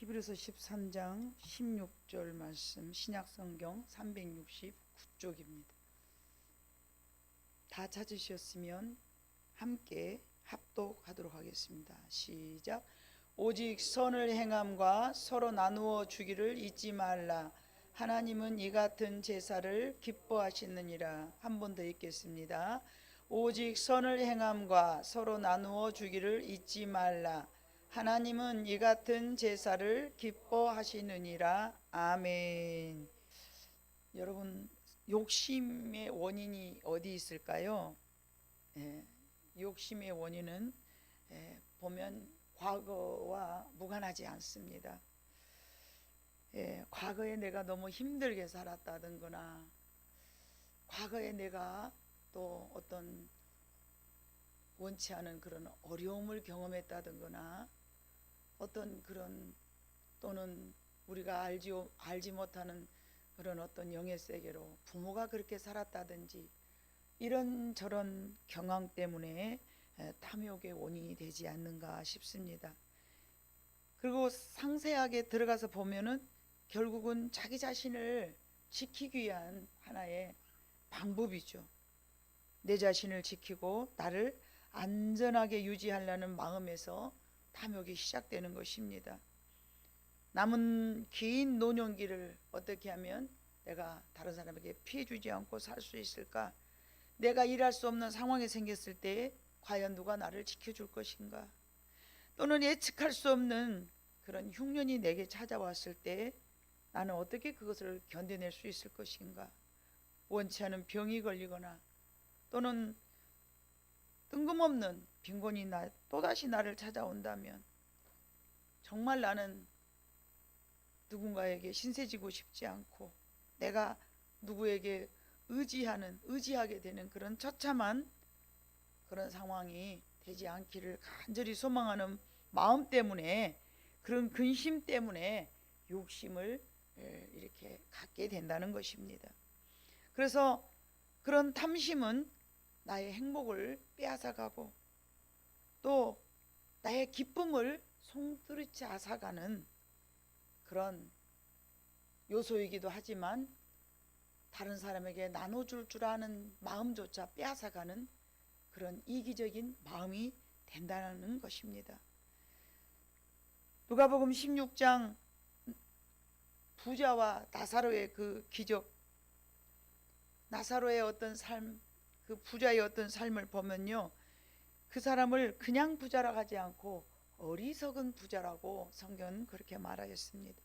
히브리서 13장 16절 말씀, 신약성경 369쪽입니다. 다 찾으셨으면 함께 합독하도록 하겠습니다. 시작. 오직 선을 행함과 서로 나누어 주기를 잊지 말라. 하나님은 이 같은 제사를 기뻐하시느니라. 한 번 더 읽겠습니다. 오직 선을 행함과 서로 나누어 주기를 잊지 말라. 하나님은 이 같은 제사를 기뻐하시느니라. 아멘. 여러분, 욕심의 원인이 어디 있을까요? 욕심의 원인은 보면 과거와 무관하지 않습니다. 과거에 내가 너무 힘들게 살았다든거나, 과거에 내가 또 어떤 원치 않은 그런 어려움을 경험했다든거나, 어떤 그런 또는 우리가 알지 못하는 그런 어떤 영의 세계로 부모가 그렇게 살았다든지, 이런저런 경황 때문에 탐욕의 원인이 되지 않는가 싶습니다. 그리고 상세하게 들어가서 보면은 결국은 자기 자신을 지키기 위한 하나의 방법이죠. 내 자신을 지키고 나를 안전하게 유지하려는 마음에서 탐욕이 시작되는 것입니다. 남은 긴 노년기를 어떻게 하면 내가 다른 사람에게 피해 주지 않고 살 수 있을까? 내가 일할 수 없는 상황이 생겼을 때 과연 누가 나를 지켜줄 것인가? 또는 예측할 수 없는 그런 흉년이 내게 찾아왔을 때 나는 어떻게 그것을 견뎌낼 수 있을 것인가? 원치 않은 병이 걸리거나 또는 뜬금없는 빈곤이 또다시 나를 찾아온다면 정말 나는 누군가에게 신세지고 싶지 않고 내가 누구에게 의지하게 되는 그런 처참한 그런 상황이 되지 않기를 간절히 소망하는 마음 때문에, 그런 근심 때문에 욕심을 이렇게 갖게 된다는 것입니다. 그래서 그런 탐심은 나의 행복을 빼앗아가고 또 나의 기쁨을 송두리째 앗아가는 그런 요소이기도 하지만, 다른 사람에게 나눠줄 줄 아는 마음조차 빼앗아가는 그런 이기적인 마음이 된다는 것입니다. 누가복음 16장 부자와 나사로의 그 기적, 나사로의 어떤 삶, 그 부자의 어떤 삶을 보면요, 그 사람을 그냥 부자라고 하지 않고 어리석은 부자라고 성경은 그렇게 말하였습니다.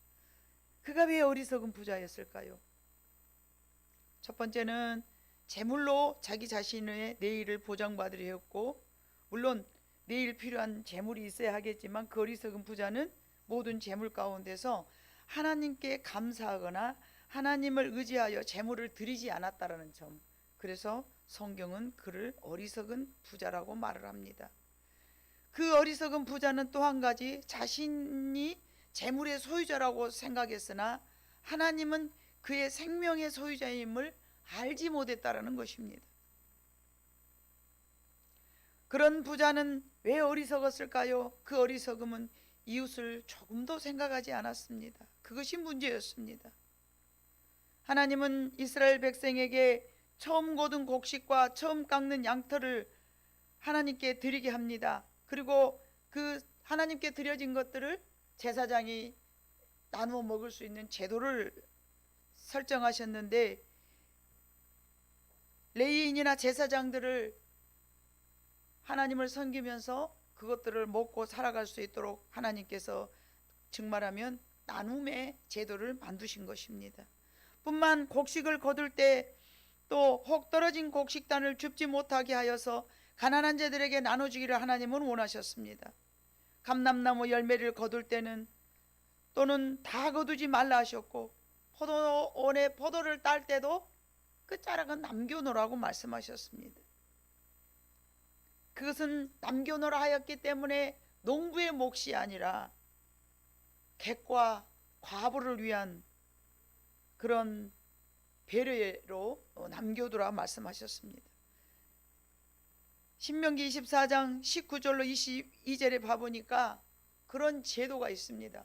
그가 왜 어리석은 부자였을까요? 첫 번째는 재물로 자기 자신의 내일을 보장받으려 했고, 물론 내일 필요한 재물이 있어야 하겠지만 그 어리석은 부자는 모든 재물 가운데서 하나님께 감사하거나 하나님을 의지하여 재물을 드리지 않았다라는 점, 그래서 성경은 그를 어리석은 부자라고 말을 합니다. 그 어리석은 부자는 또 한 가지, 자신이 재물의 소유자라고 생각했으나 하나님은 그의 생명의 소유자임을 알지 못했다라는 것입니다. 그런 부자는 왜 어리석었을까요? 그 어리석음은 이웃을 조금도 생각하지 않았습니다. 그것이 문제였습니다. 하나님은 이스라엘 백성에게 처음 거둔 곡식과 처음 깎는 양털을 하나님께 드리게 합니다. 그리고 그 하나님께 드려진 것들을 제사장이 나누어 먹을 수 있는 제도를 설정하셨는데, 레위인이나 제사장들을 하나님을 섬기면서 그것들을 먹고 살아갈 수 있도록 하나님께서 정말하면 나눔의 제도를 만드신 것입니다. 뿐만 곡식을 거둘 때 또 혹 떨어진 곡식단을 줍지 못하게 하여서 가난한 자들에게 나눠주기를 하나님은 원하셨습니다. 감람나무 열매를 거둘 때는 또는 다 거두지 말라 하셨고, 포도원에 포도를 딸 때도 그 자락은 남겨놓으라고 말씀하셨습니다. 그것은 남겨놓으라 하였기 때문에 농부의 몫이 아니라 객과 과부를 위한 그런 배려로 남겨두라 말씀하셨습니다. 신명기 24장 19절로 22절에 봐보니까 그런 제도가 있습니다.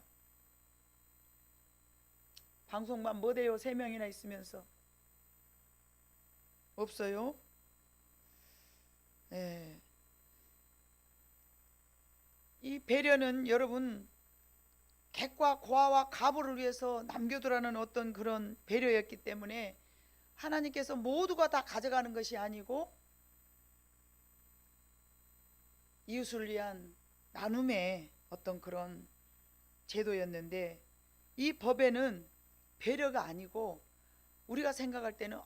방송만 뭐대요? 3명이나 있으면서. 없어요? 예. 이 배려는 여러분 객과 고아와 가부를 위해서 남겨두라는 어떤 그런 배려였기 때문에 하나님께서 모두가 다 가져가는 것이 아니고 이웃을 위한 나눔의 어떤 그런 제도였는데, 이 법에는 배려가 아니고 우리가 생각할 때는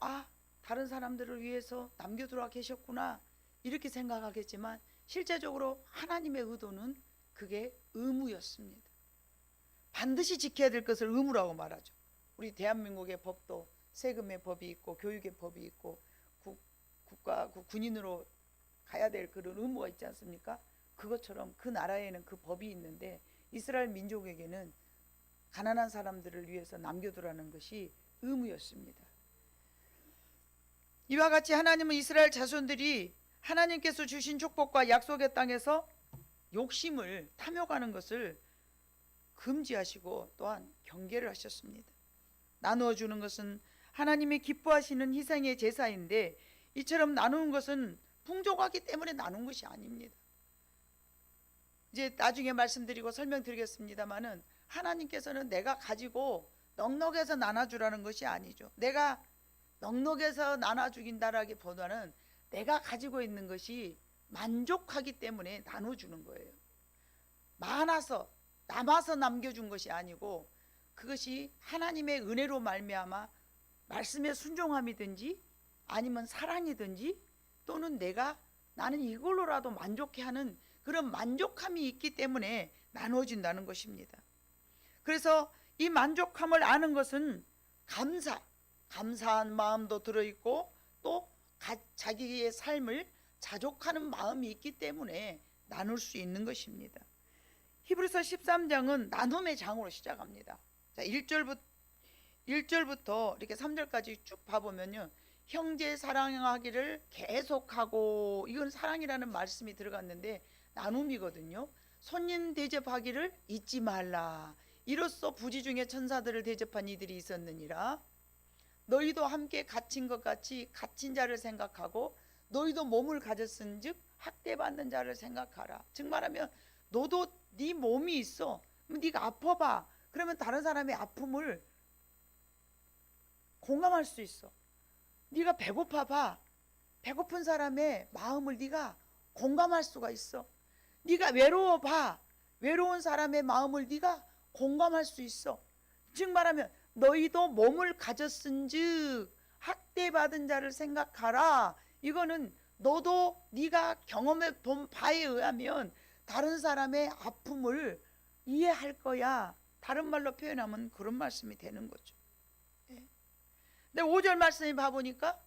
다른 사람들을 위해서 남겨두라 계셨구나 이렇게 생각하겠지만, 실제적으로 하나님의 의도는 그게 의무였습니다. 반드시 지켜야 될 것을 의무라고 말하죠. 우리 대한민국의 법도 세금의 법이 있고 교육의 법이 있고 국가 군인으로 가야 될 그런 의무가 있지 않습니까? 그것처럼 그 나라에는 그 법이 있는데 이스라엘 민족에게는 가난한 사람들을 위해서 남겨두라는 것이 의무였습니다. 이와 같이 하나님은 이스라엘 자손들이 하나님께서 주신 축복과 약속의 땅에서 욕심을 탐욕하는 것을 금지하시고 또한 경계를 하셨습니다. 나누어 주는 것은 하나님이 기뻐하시는 희생의 제사인데, 이처럼 나누는 것은 풍족하기 때문에 나눈 것이 아닙니다. 이제 나중에 말씀드리고 설명드리겠습니다마는, 하나님께서는 내가 가지고 넉넉해서 나눠주라는 것이 아니죠. 내가 넉넉해서 나눠주긴다라기보다는 내가 가지고 있는 것이 만족하기 때문에 나눠주는 거예요. 많아서 남아서 남겨준 것이 아니고, 그것이 하나님의 은혜로 말미암아 말씀의 순종함이든지 아니면 사랑이든지 또는 나는 이걸로라도 만족해하는 그런 만족함이 있기 때문에 나눠진다는 것입니다. 그래서 이 만족함을 아는 것은 감사한 마음도 들어있고 또 자기의 삶을 자족하는 마음이 있기 때문에 나눌 수 있는 것입니다. 히브리서 13장은 나눔의 장으로 시작합니다. 자, 1절부터 이렇게 3절까지 쭉 봐보면요, 형제 사랑하기를 계속하고, 이건 사랑이라는 말씀이 들어갔는데 나눔이거든요. 손님 대접하기를 잊지 말라. 이로써 부지 중에 천사들을 대접한 이들이 있었느니라. 너희도 함께 갇힌 것 같이 갇힌 자를 생각하고, 너희도 몸을 가졌은즉 학대받는 자를 생각하라. 즉 말하면 너도 네 몸이 있어. 네가 아파봐. 그러면 다른 사람의 아픔을 공감할 수 있어. 네가 배고파봐. 배고픈 사람의 마음을 네가 공감할 수가 있어. 네가 외로워봐. 외로운 사람의 마음을 네가 공감할 수 있어. 즉 말하면 너희도 몸을 가졌은즉 학대받은 자를 생각하라. 이거는 너도 네가 경험해 본 바에 의하면 다른 사람의 아픔을 이해할 거야. 다른 말로 표현하면 그런 말씀이 되는 거죠. 근데 5절 말씀을 봐보니까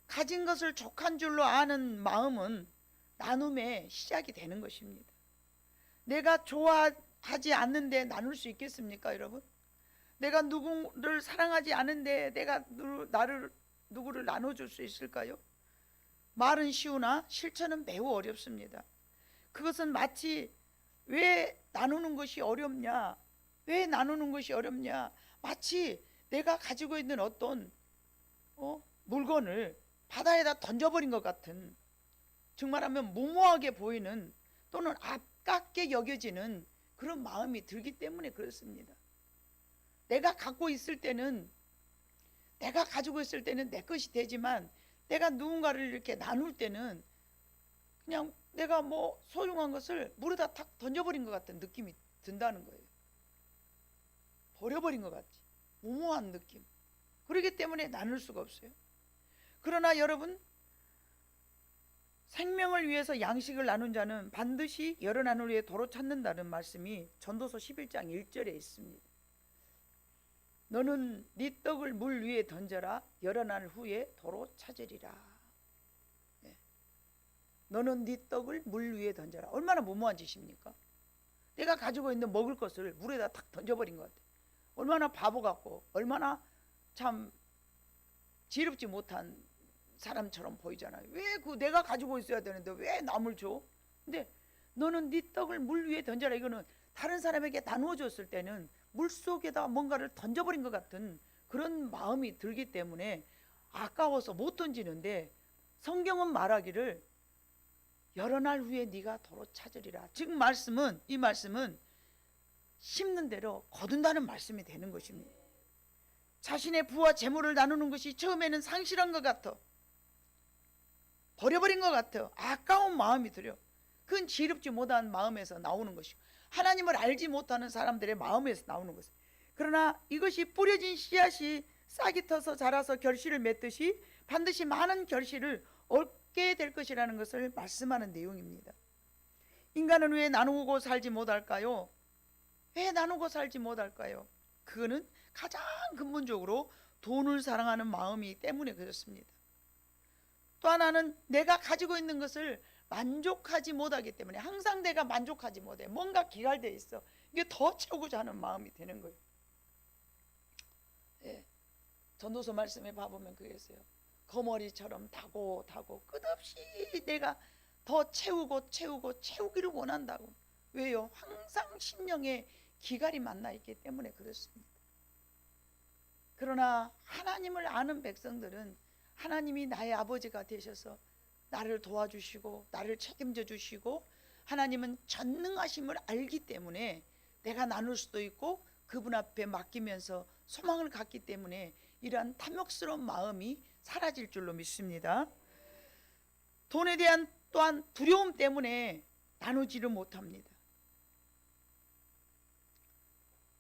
가진 것을 족한 줄로 아는 마음은 나눔의 시작이 되는 것입니다. 내가 좋아하지 않는데 나눌 수 있겠습니까, 여러분? 내가 누구를 사랑하지 않은데 내가 누구를 나눠줄 수 있을까요? 말은 쉬우나 실천은 매우 어렵습니다. 그것은 마치 왜 나누는 것이 어렵냐? 왜 나누는 것이 어렵냐? 마치 내가 가지고 있는 어떤 물건을 바다에다 던져버린 것 같은, 정말하면 무모하게 보이는 또는 아깝게 여겨지는 그런 마음이 들기 때문에 그렇습니다. 내가 가지고 있을 때는 내 것이 되지만, 내가 누군가를 이렇게 나눌 때는 그냥 내가 소중한 것을 물에다 탁 던져버린 것 같은 느낌이 든다는 거예요. 버려버린 것 같지. 무모한 느낌. 그렇기 때문에 나눌 수가 없어요. 그러나 여러분, 생명을 위해서 양식을 나눈 자는 반드시 여러 나눌 위에 도로 찾는다는 말씀이 전도서 11장 1절에 있습니다. 너는 네 떡을 물 위에 던져라. 여러 날 후에 도로 찾으리라. 너는 네 떡을 물 위에 던져라. 얼마나 무모한 짓입니까? 내가 가지고 있는 먹을 것을 물에다 탁 던져버린 것 같아. 얼마나 바보 같고 얼마나 참 지혜롭지 못한 사람처럼 보이잖아요. 왜 내가 가지고 있어야 되는데 왜 남을 줘? 근데 너는 네 떡을 물 위에 던져라. 이거는 다른 사람에게 나누어 줬을 때는 물속에다 뭔가를 던져버린 것 같은 그런 마음이 들기 때문에 아까워서 못 던지는데, 성경은 말하기를 여러 날 후에 네가 도로 찾으리라. 지금 말씀은, 이 말씀은 심는 대로 거둔다는 말씀이 되는 것입니다. 자신의 부와 재물을 나누는 것이 처음에는 상실한 것 같아, 버려버린 것 같아, 아까운 마음이 들어. 그건 지혜롭지 못한 마음에서 나오는 것이고, 하나님을 알지 못하는 사람들의 마음에서 나오는 것이에요. 그러나 이것이 뿌려진 씨앗이 싹이 터서 자라서 결실을 맺듯이 반드시 많은 결실을 얻게 될 것이라는 것을 말씀하는 내용입니다. 인간은 왜 나누고 살지 못할까요? 왜 나누고 살지 못할까요? 그거는 가장 근본적으로 돈을 사랑하는 마음이 때문에 그렇습니다. 또 하나는 내가 가지고 있는 것을 만족하지 못하기 때문에, 항상 내가 만족하지 못해. 뭔가 기갈되어 있어. 이게 더 채우고자 하는 마음이 되는 거예요. 예, 전도서 말씀에 봐보면 그랬어요. 거머리처럼 타고 끝없이 내가 더 채우기를 원한다고. 왜요? 항상 심령에 기갈이 만나 있기 때문에 그렇습니다. 그러나 하나님을 아는 백성들은 하나님이 나의 아버지가 되셔서 나를 도와주시고 나를 책임져 주시고, 하나님은 전능하심을 알기 때문에 내가 나눌 수도 있고 그분 앞에 맡기면서 소망을 갖기 때문에 이러한 탐욕스러운 마음이 사라질 줄로 믿습니다. 돈에 대한 또한 두려움 때문에 나누지를 못합니다.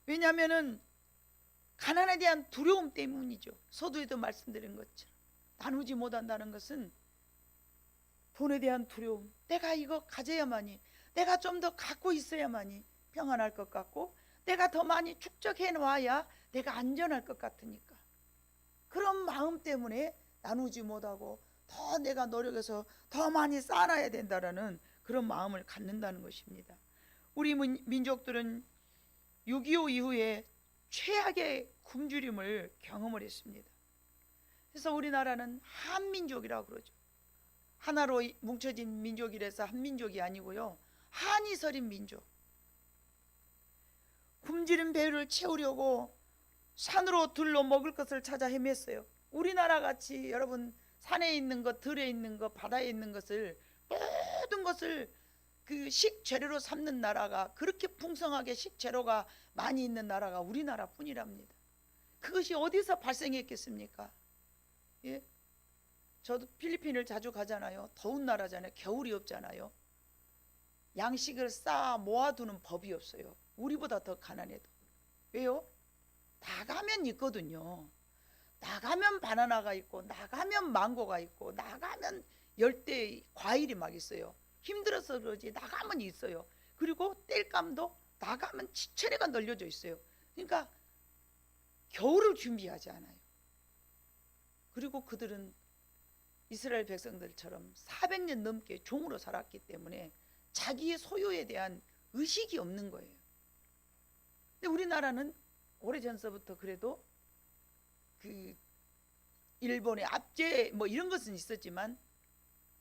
왜냐하면 가난에 대한 두려움 때문이죠. 서두에도 말씀드린 것처럼 나누지 못한다는 것은 돈에 대한 두려움, 내가 이거 가져야만이, 내가 좀 더 갖고 있어야만이 평안할 것 같고, 내가 더 많이 축적해 놓아야 내가 안전할 것 같으니까, 그런 마음 때문에 나누지 못하고 더 내가 노력해서 더 많이 쌓아놔야 된다라는 그런 마음을 갖는다는 것입니다. 우리 민족들은 6.25 이후에 최악의 굶주림을 경험을 했습니다. 그래서 우리나라는 한민족이라고 그러죠. 하나로 뭉쳐진 민족이라서 한민족이 아니고요, 한이 서린 민족. 굶주린 배를 채우려고 산으로 들로 먹을 것을 찾아 헤맸어요. 우리나라 같이 여러분 산에 있는 것, 들에 있는 것, 바다에 있는 것을, 모든 것을 그 식재료로 삼는 나라가, 그렇게 풍성하게 식재료가 많이 있는 나라가 우리나라 뿐이랍니다. 그것이 어디서 발생했겠습니까? 예? 저도 필리핀을 자주 가잖아요. 더운 나라잖아요. 겨울이 없잖아요. 양식을 쌓아 모아두는 법이 없어요. 우리보다 더 가난해도. 왜요? 나가면 있거든요. 나가면 바나나가 있고, 나가면 망고가 있고, 나가면 열대 과일이 막 있어요. 힘들어서 그러지 나가면 있어요. 그리고 땔감도 나가면 지천에가 널려져 있어요. 그러니까 겨울을 준비하지 않아요. 그리고 그들은 이스라엘 백성들처럼 400년 넘게 종으로 살았기 때문에 자기의 소유에 대한 의식이 없는 거예요. 근데 우리나라는 오래전서부터 그래도 그 일본의 압제 뭐 이런 것은 있었지만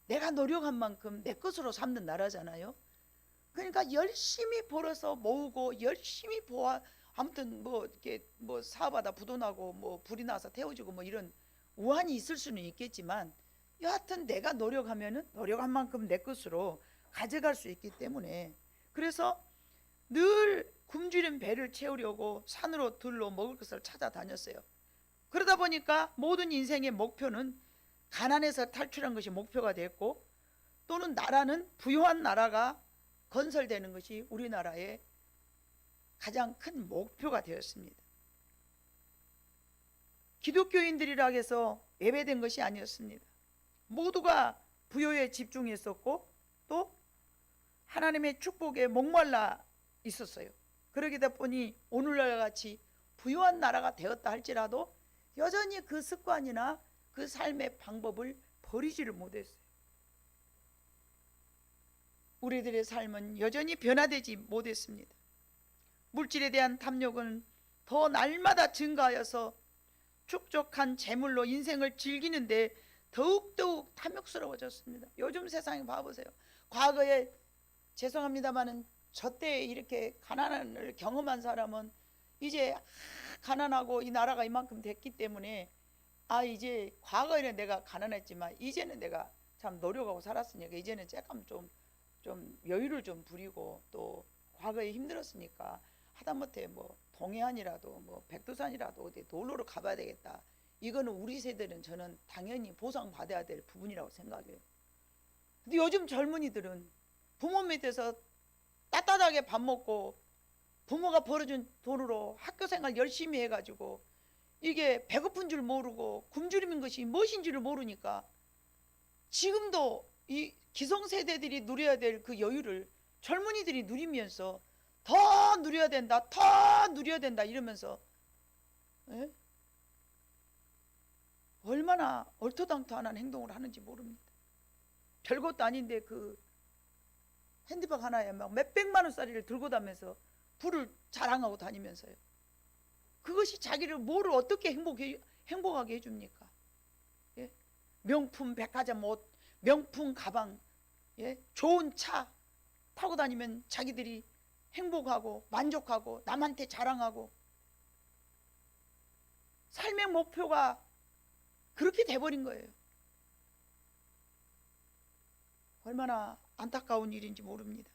내가 노력한 만큼 내 것으로 삼는 나라잖아요. 그러니까 열심히 벌어서 모으고 열심히 보아, 아무튼 뭐 이렇게 뭐 사업하다 부도나고 뭐 불이 나서 태워지고 뭐 이런 우환이 있을 수는 있겠지만, 여하튼 내가 노력하면은 노력한 만큼 내 것으로 가져갈 수 있기 때문에, 그래서 늘 굶주린 배를 채우려고 산으로 들로 먹을 것을 찾아다녔어요. 그러다 보니까 모든 인생의 목표는 가난에서 탈출한 것이 목표가 됐고, 또는 나라는 부유한 나라가 건설되는 것이 우리나라의 가장 큰 목표가 되었습니다. 기독교인들이라 해서 예배된 것이 아니었습니다. 모두가 부요에 집중했었고 또 하나님의 축복에 목말라 있었어요. 그러다 보니 오늘날 같이 부유한 나라가 되었다 할지라도 여전히 그 습관이나 그 삶의 방법을 버리지를 못했어요. 우리들의 삶은 여전히 변화되지 못했습니다. 물질에 대한 탐욕은 더 날마다 증가하여서 축적한 재물로 인생을 즐기는데 더욱더욱 탐욕스러워졌습니다. 요즘 세상에 봐보세요. 과거에 죄송합니다마는 저때 이렇게 가난을 경험한 사람은 이제 가난하고 이 나라가 이만큼 됐기 때문에 이제 과거에는 내가 가난했지만 이제는 내가 참 노력하고 살았으니까 이제는 조금 좀 여유를 좀 부리고, 또 과거에 힘들었으니까 하다못해 뭐 동해안이라도 뭐 백두산이라도 어디 놀러 가봐야 되겠다. 이거는 우리 세대는 저는 당연히 보상받아야 될 부분이라고 생각해요. 근데 요즘 젊은이들은 부모 밑에서 따뜻하게 밥 먹고 부모가 벌어준 돈으로 학교 생활 열심히 해가지고 이게 배고픈 줄 모르고 굶주리는 것이 무엇인 줄을 모르니까 지금도 이 기성세대들이 누려야 될 그 여유를 젊은이들이 누리면서 더 누려야 된다, 더 누려야 된다 이러면서 얼마나 얼토당토한 행동을 하는지 모릅니다. 별것도 아닌데 그 핸드백 하나에 막 몇백만 원짜리를 들고 다니면서 부를 자랑하고 다니면서요. 그것이 자기를 뭐를 어떻게 행복하게 해줍니까? 예? 명품 백화점 옷, 명품 가방, 좋은 차 타고 다니면 자기들이 행복하고 만족하고 남한테 자랑하고, 삶의 목표가 그렇게 돼버린 거예요. 얼마나 안타까운 일인지 모릅니다.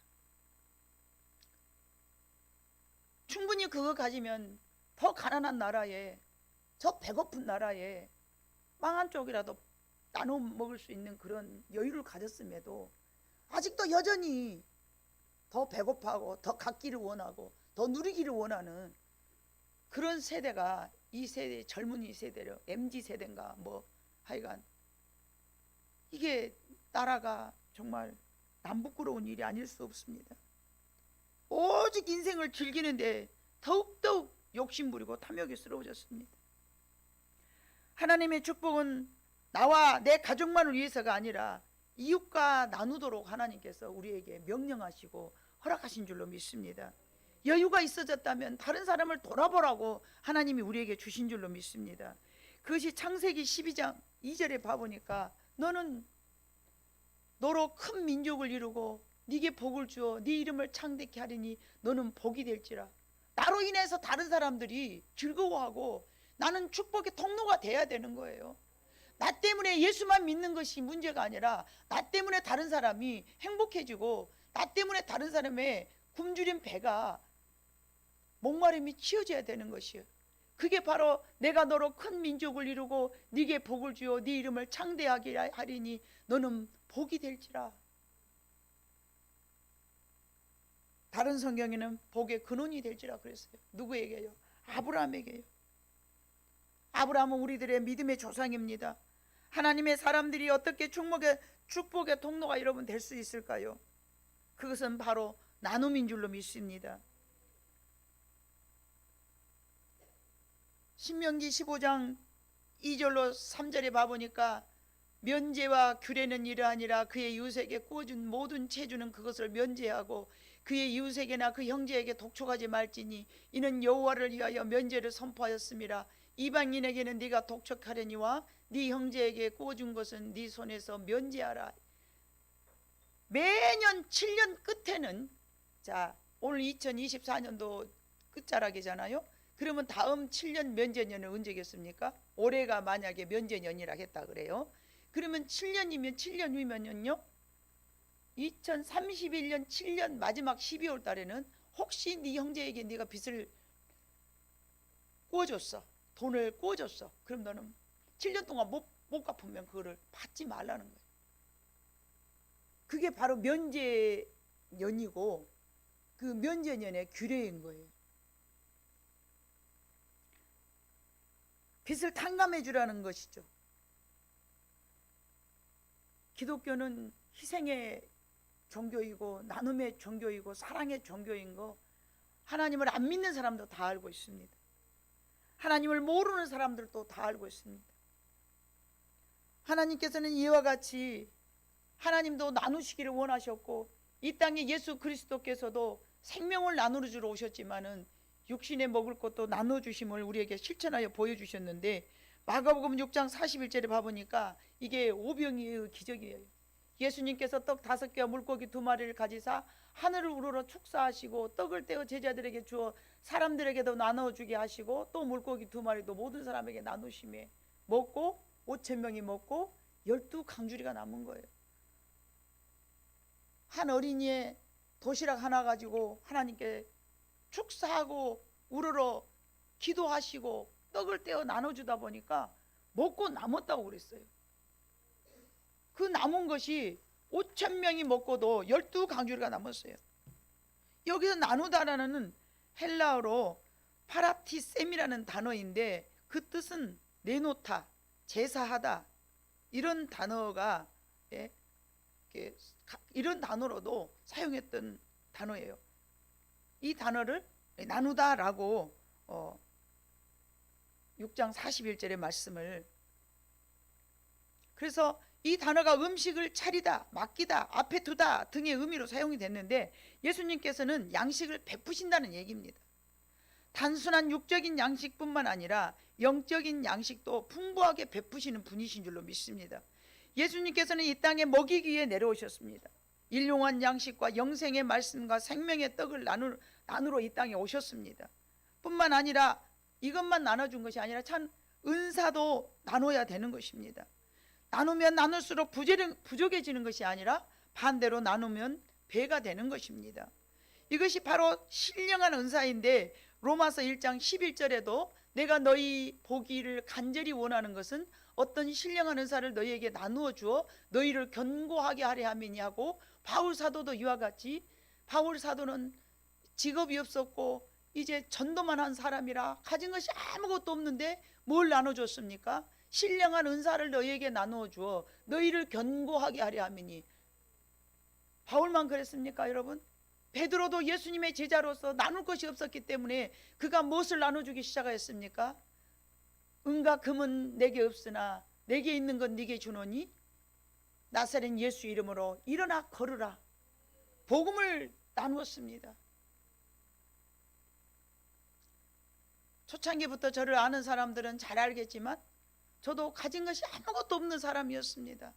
충분히 그거 가지면 더 가난한 나라에, 저 배고픈 나라에 빵 한 쪽이라도 나눠 먹을 수 있는 그런 여유를 가졌음에도 아직도 여전히 더 배고파하고 더 갖기를 원하고 더 누리기를 원하는 그런 세대가 이 세대, 젊은이 세대로 MZ 세대인가 뭐 하여간 이게 나라가 정말 남부끄러운 일이 아닐 수 없습니다. 오직 인생을 즐기는데 더욱더욱 욕심부리고 탐욕스러워졌습니다. 하나님의 축복은 나와 내 가족만을 위해서가 아니라 이웃과 나누도록 하나님께서 우리에게 명령하시고 허락하신 줄로 믿습니다. 여유가 있어졌다면 다른 사람을 돌아보라고 하나님이 우리에게 주신 줄로 믿습니다. 그것이 창세기 12장 2절에 봐보니까 너는 너로 큰 민족을 이루고 네게 복을 주어 네 이름을 창대케 하리니 너는 복이 될지라. 나로 인해서 다른 사람들이 즐거워하고 나는 축복의 통로가 돼야 되는 거예요. 나 때문에 예수만 믿는 것이 문제가 아니라 나 때문에 다른 사람이 행복해지고 나 때문에 다른 사람의 굶주린 배가 목마름이 치워져야 되는 것이에요. 그게 바로 내가 너로 큰 민족을 이루고 네게 복을 주어 네 이름을 창대하게 하리니 너는 복이 될지라. 다른 성경에는 복의 근원이 될지라 그랬어요. 누구에게요? 아브라함에게요. 아브라함은 우리들의 믿음의 조상입니다. 하나님의 사람들이 어떻게 축복의 통로가 여러분 될 수 있을까요? 그것은 바로 나눔인 줄로 믿습니다. 신명기 15장 2절로 3절에 봐보니까 면제와 규례는 이러하니라. 그의 이웃에게 구워준 모든 채주는 그것을 면제하고 그의 이웃에게나 그 형제에게 독촉하지 말지니 이는 여호와를 위하여 면제를 선포하였음이라. 이방인에게는 네가 독촉하려니와 네 형제에게 구워준 것은 네 손에서 면제하라. 매년 7년 끝에는, 자 오늘 2024년도 끝자락이잖아요. 그러면 다음 7년 면제년은 언제겠습니까? 올해가 만약에 면제년이라 했다 그래요. 그러면 7년이면 7년 후면요 2031년 7년 마지막 12월 달에는 혹시 네 형제에게 네가 빚을 구워줬어, 돈을 구워줬어, 그럼 너는 7년 동안 못 갚으면 그거를 받지 말라는 거예요. 그게 바로 면제년이고 그 면제년의 규례인 거예요. 빚을 탕감해 주라는 것이죠. 기독교는 희생의 종교이고 나눔의 종교이고 사랑의 종교인 거 하나님을 안 믿는 사람도 다 알고 있습니다. 하나님을 모르는 사람들도 다 알고 있습니다. 하나님께서는 이와 같이 하나님도 나누시기를 원하셨고 이 땅에 예수 그리스도께서도 생명을 나누러 오셨지만은 육신에 먹을 것도 나눠주심을 우리에게 실천하여 보여주셨는데 마가복음 6장 41절에 봐보니까 이게 오병이의 기적이에요. 예수님께서 떡 5개와 물고기 2마리를 가지사 하늘을 우러러 축사하시고 떡을 떼어 제자들에게 주어 사람들에게도 나눠주게 하시고 또 물고기 2마리도 모든 사람에게 나누심에 먹고 5,000명이 먹고 12강주리가 남은 거예요. 한 어린이의 도시락 하나 가지고 하나님께 축사하고 우러러 기도하시고 떡을 떼어 나눠주다 보니까 먹고 남았다고 그랬어요. 그 남은 것이 5,000명이 먹고도 12강주리가 남았어요. 여기서 나누다라는 헬라어로 파라티셈이라는 단어인데 그 뜻은 내놓다, 제사하다 이런 단어가 이런 단어로도 사용했던 단어예요. 이 단어를 나누다라고 6장 41절의 말씀을, 그래서 이 단어가 음식을 차리다, 맡기다, 앞에 두다 등의 의미로 사용이 됐는데 예수님께서는 양식을 베푸신다는 얘기입니다. 단순한 육적인 양식뿐만 아니라 영적인 양식도 풍부하게 베푸시는 분이신 줄로 믿습니다. 예수님께서는 이 땅에 먹이기 위해 내려오셨습니다. 일용할 양식과 영생의 말씀과 생명의 떡을 나누러 이 땅에 오셨습니다. 뿐만 아니라 이것만 나눠준 것이 아니라 참 은사도 나눠야 되는 것입니다. 나누면 나눌수록 부족해지는 것이 아니라 반대로 나누면 배가 되는 것입니다. 이것이 바로 신령한 은사인데 로마서 1장 11절에도 내가 너희 보기를 간절히 원하는 것은 어떤 신령한 은사를 너희에게 나누어 주어 너희를 견고하게 하려 함이니 하고, 바울 사도도 이와 같이 바울 사도는 직업이 없었고 이제 전도만 한 사람이라 가진 것이 아무것도 없는데 뭘 나눠줬습니까? 신령한 은사를 너희에게 나누어 주어 너희를 견고하게 하려 함이니. 바울만 그랬습니까 여러분? 베드로도 예수님의 제자로서 나눌 것이 없었기 때문에 그가 무엇을 나눠주기 시작하였습니까? 은과 금은 내게 없으나 내게 있는 건 네게 주노니 나사렛 예수 이름으로 일어나 걸으라. 복음을 나누었습니다. 초창기부터 저를 아는 사람들은 잘 알겠지만 저도 가진 것이 아무것도 없는 사람이었습니다.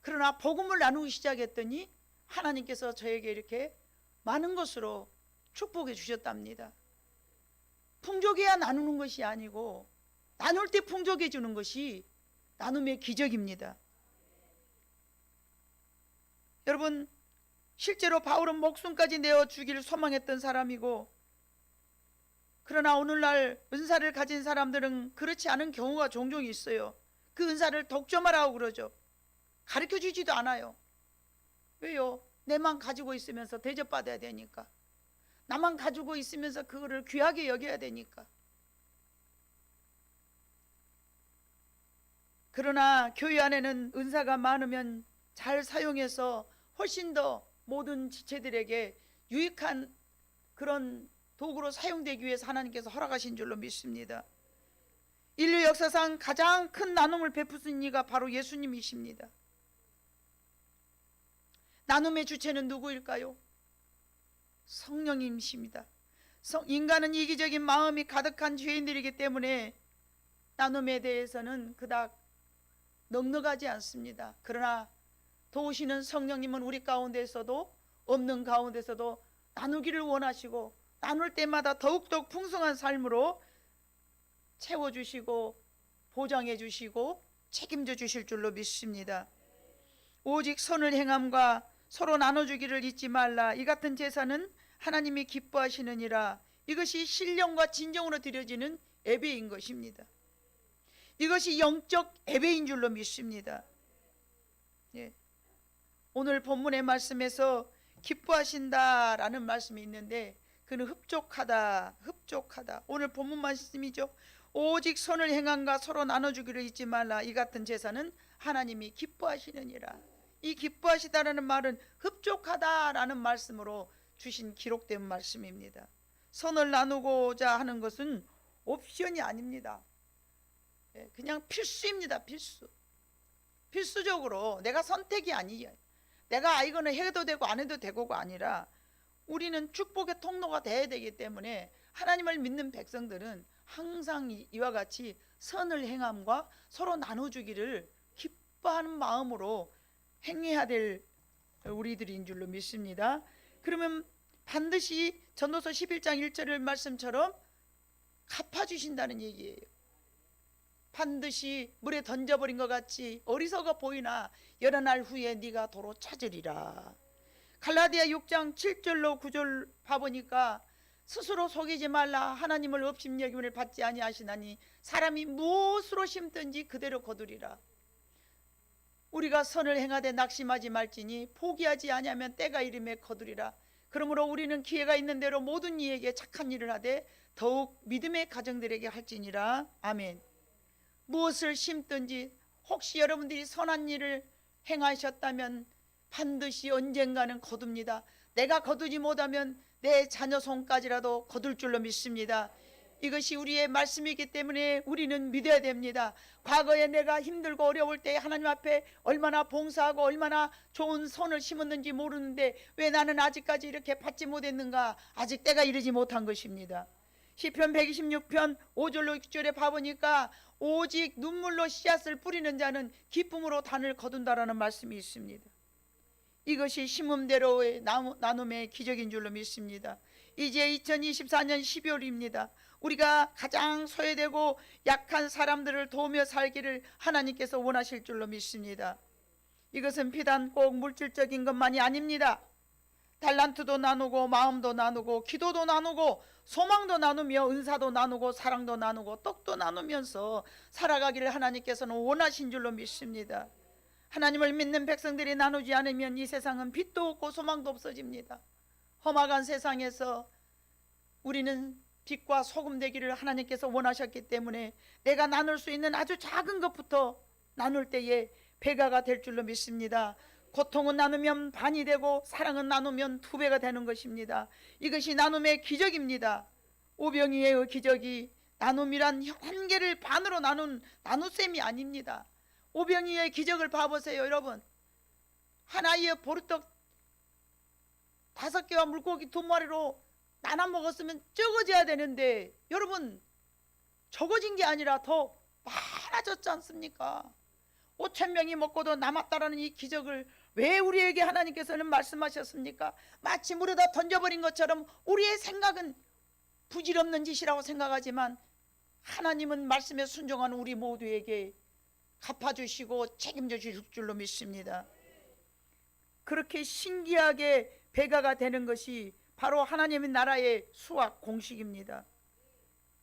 그러나 복음을 나누기 시작했더니 하나님께서 저에게 이렇게 많은 것으로 축복해 주셨답니다. 풍족해야 나누는 것이 아니고 나눌 때 풍족해 주는 것이 나눔의 기적입니다. 여러분, 실제로 바울은 목숨까지 내어 주기를 소망했던 사람이고, 그러나 오늘날 은사를 가진 사람들은 그렇지 않은 경우가 종종 있어요. 그 은사를 독점하라고 그러죠. 가르쳐 주지도 않아요. 왜요? 내만 가지고 있으면서 대접받아야 되니까. 나만 가지고 있으면서 그거를 귀하게 여겨야 되니까. 그러나 교회 안에는 은사가 많으면 잘 사용해서 훨씬 더 모든 지체들에게 유익한 그런 도구로 사용되기 위해서 하나님께서 허락하신 줄로 믿습니다. 인류 역사상 가장 큰 나눔을 베푸신 이가 바로 예수님이십니다. 나눔의 주체는 누구일까요? 성령님이십니다. 인간은 이기적인 마음이 가득한 죄인들이기 때문에 나눔에 대해서는 그닥 넉넉하지 않습니다. 그러나 도우시는 성령님은 우리 가운데서도 없는 가운데서도 나누기를 원하시고 나눌 때마다 더욱더 풍성한 삶으로 채워주시고 보장해 주시고 책임져 주실 줄로 믿습니다. 오직 선을 행함과 서로 나눠주기를 잊지 말라. 이 같은 제사는 하나님이 기뻐하시느니라. 이것이 신령과 진정으로 드려지는 예배인 것입니다. 이것이 영적 예배인 줄로 믿습니다. 예. 오늘 본문의 말씀에서 기뻐하신다라는 말씀이 있는데 그는 흡족하다. 오늘 본문 말씀이죠. 오직 선을 행함과 서로 나눠주기를 잊지 말라. 이 같은 제사는 하나님이 기뻐하시느니라. 이 기뻐하시다라는 말은 흡족하다라는 말씀으로 주신 기록된 말씀입니다. 선을 나누고자 하는 것은 옵션이 아닙니다. 그냥 필수입니다. 필수적으로 내가 선택이 아니에요. 내가 이거는 해도 되고 안 해도 되고가 아니라 우리는 축복의 통로가 돼야 되기 때문에 하나님을 믿는 백성들은 항상 이와 같이 선을 행함과 서로 나눠주기를 기뻐하는 마음으로 행해야 될 우리들인 줄로 믿습니다. 그러면 반드시 전도서 11장 1절 말씀처럼 갚아주신다는 얘기예요. 반드시 물에 던져버린 것 같이 어리석어 보이나 여러 날 후에 네가 도로 찾으리라. 갈라디아 6장 7절로 9절 봐보니까 스스로 속이지 말라. 하나님을 업신여김을 받지 아니하시나니 사람이 무엇으로 심든지 그대로 거두리라. 우리가 선을 행하되 낙심하지 말지니 포기하지 아니하면 때가 이름에 거두리라. 그러므로 우리는 기회가 있는 대로 모든 이에게 착한 일을 하되 더욱 믿음의 가정들에게 할지니라. 아멘. 무엇을 심든지 혹시 여러분들이 선한 일을 행하셨다면 반드시 언젠가는 거둡니다. 내가 거두지 못하면 내 자녀 손까지라도 거둘 줄로 믿습니다. 이것이 우리의 말씀이기 때문에 우리는 믿어야 됩니다. 과거에 내가 힘들고 어려울 때 하나님 앞에 얼마나 봉사하고 얼마나 좋은 선을 심었는지 모르는데 왜 나는 아직까지 이렇게 받지 못했는가? 아직 때가 이르지 못한 것입니다. 시편 126편 5절로 6절에 봐보니까 오직 눈물로 씨앗을 뿌리는 자는 기쁨으로 단을 거둔다라는 말씀이 있습니다. 이것이 심음대로의 나눔의 기적인 줄로 믿습니다. 이제 2024년 12월입니다. 우리가 가장 소외되고 약한 사람들을 도우며 살기를 하나님께서 원하실 줄로 믿습니다. 이것은 비단 꼭 물질적인 것만이 아닙니다. 달란트도 나누고 마음도 나누고 기도도 나누고 소망도 나누며 은사도 나누고 사랑도 나누고 떡도 나누면서 살아가기를 하나님께서는 원하신 줄로 믿습니다. 하나님을 믿는 백성들이 나누지 않으면 이 세상은 빛도 없고 소망도 없어집니다. 험악한 세상에서 우리는 빛과 소금 되기를 하나님께서 원하셨기 때문에 내가 나눌 수 있는 아주 작은 것부터 나눌 때에 배가가 될 줄로 믿습니다. 고통은 나누면 반이 되고 사랑은 나누면 2배가 되는 것입니다. 이것이 나눔의 기적입니다. 오병이의 기적이 나눔이란 한 개를 반으로 나눈 나눗셈이 아닙니다. 오병이의 기적을 봐보세요. 여러분, 하나의 보리떡 5개와 물고기 2마리로 나눠 먹었으면 적어져야 되는데 여러분 적어진 게 아니라 더 많아졌지 않습니까? 5,000명이 먹고도 남았다라는 이 기적을 왜 우리에게 하나님께서는 말씀하셨습니까? 마치 물에다 던져버린 것처럼 우리의 생각은 부질없는 짓이라고 생각하지만 하나님은 말씀에 순종하는 우리 모두에게 갚아주시고 책임져 주실 줄로 믿습니다. 그렇게 신기하게 배가가 되는 것이 바로 하나님의 나라의 수확 공식입니다.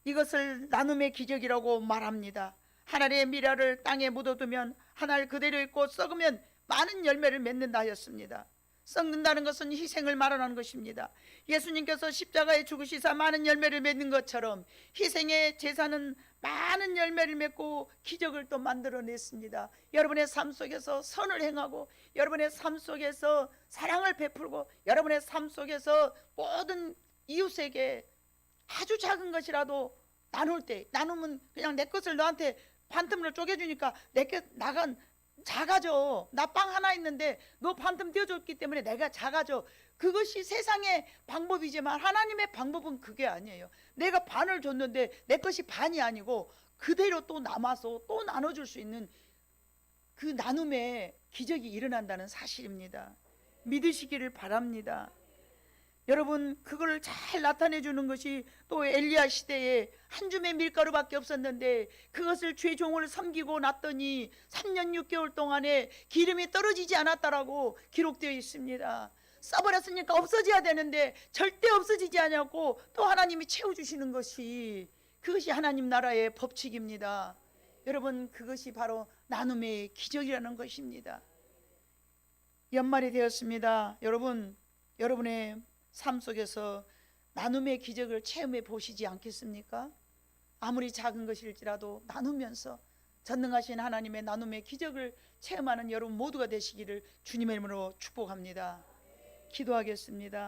이것을 나눔의 기적이라고 말합니다. 하나님의 미라를 땅에 묻어두면 한 알 그대로 있고 썩으면 많은 열매를 맺는다 하였습니다. 썩는다는 것은 희생을 말하는 것입니다. 예수님께서 십자가에 죽으시사 많은 열매를 맺는 것처럼 희생의 제사는 많은 열매를 맺고 기적을 또 만들어냈습니다. 여러분의 삶 속에서 선을 행하고 여러분의 삶 속에서 사랑을 베풀고 여러분의 삶 속에서 모든 이웃에게 아주 작은 것이라도 나눌 때, 나누면 그냥 내 것을 너한테 반틈으로 쪼개주니까 내게 나간 작아져. 나 빵 하나 있는데 너 반틈 띄워줬기 때문에 내가 작아져. 그것이 세상의 방법이지만 하나님의 방법은 그게 아니에요. 내가 반을 줬는데 내 것이 반이 아니고 그대로 또 남아서 또 나눠줄 수 있는 그 나눔의 기적이 일어난다는 사실입니다. 믿으시기를 바랍니다. 여러분, 그걸 잘 나타내 주는 것이 또 엘리야 시대에 한 줌의 밀가루밖에 없었는데 그것을 죄종을 섬기고 났더니 3년 6개월 동안에 기름이 떨어지지 않았다라고 기록되어 있습니다. 써버렸으니까 없어져야 되는데 절대 없어지지 않았고 또 하나님이 채워주시는 것이 그것이 하나님 나라의 법칙입니다. 여러분, 그것이 바로 나눔의 기적이라는 것입니다. 연말이 되었습니다. 여러분, 여러분의 삶 속에서 나눔의 기적을 체험해 보시지 않겠습니까? 아무리 작은 것일지라도 나누면서 전능하신 하나님의 나눔의 기적을 체험하는 여러분 모두가 되시기를 주님의 이름으로 축복합니다. 기도하겠습니다.